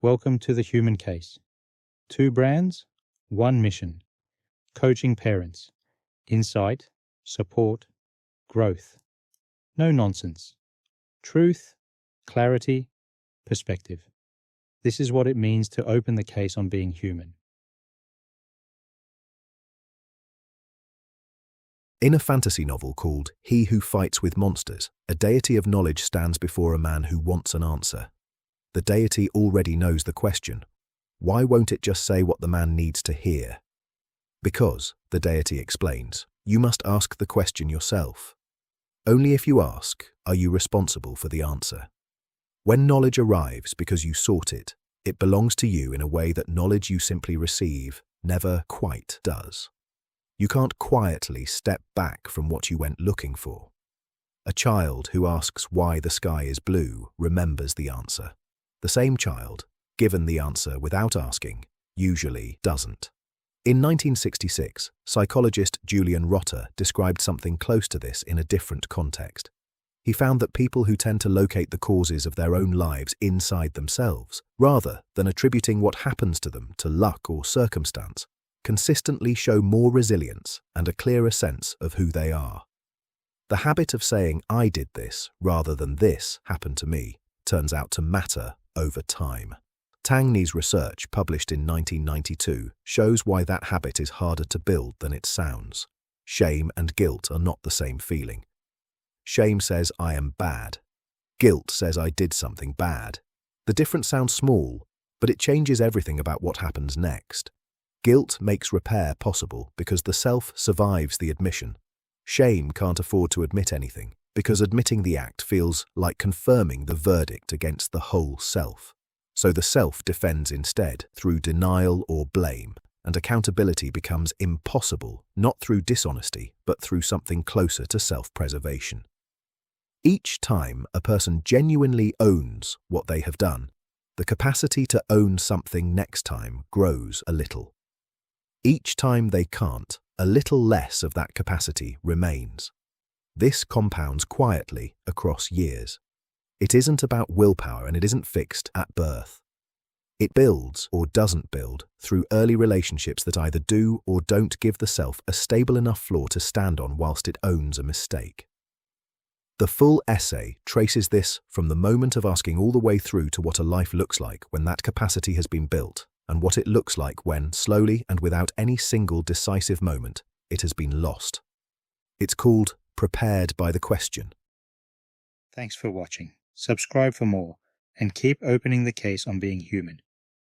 Welcome to the Human Case. 2 brands, 1 mission. Coaching parents. Insight, support, growth. No nonsense. Truth, clarity, perspective. This is what it means to open the case on being human. In a fantasy novel called He Who Fights with Monsters, a deity of knowledge stands before a man who wants an answer. The deity already knows the question. Why won't it just say what the man needs to hear? Because, the deity explains, you must ask the question yourself. Only if you ask are you responsible for the answer. When knowledge arrives because you sought it, it belongs to you in a way that knowledge you simply receive never quite does. You can't quietly step back from what you went looking for. A child who asks why the sky is blue remembers the answer. The same child, given the answer without asking, usually doesn't. In 1966, psychologist Julian Rotter described something close to this in a different context. He found that people who tend to locate the causes of their own lives inside themselves, rather than attributing what happens to them to luck or circumstance, consistently show more resilience and a clearer sense of who they are. The habit of saying, I did this, rather than this happened to me, turns out to matter over time. Tangney's research, published in 1992, shows why that habit is harder to build than it sounds. Shame and guilt are not the same feeling. Shame says, I am bad. Guilt says, I did something bad. The difference sounds small, but it changes everything about what happens next. Guilt makes repair possible because the self survives the admission. Shame can't afford to admit anything, because admitting the act feels like confirming the verdict against the whole self. So the self defends instead through denial or blame, and accountability becomes impossible, not through dishonesty, but through something closer to self-preservation. Each time a person genuinely owns what they have done, the capacity to own something next time grows a little. Each time they can't, a little less of that capacity remains. This compounds quietly across years. It isn't about willpower and it isn't fixed at birth. It builds or doesn't build through early relationships that either do or don't give the self a stable enough floor to stand on whilst it owns a mistake. The full essay traces this from the moment of asking all the way through to what a life looks like when that capacity has been built, and what it looks like when, slowly and without any single decisive moment, it has been lost. It's called Prepared by the Question. Thanks for watching. Subscribe for more, and keep opening the case on being human.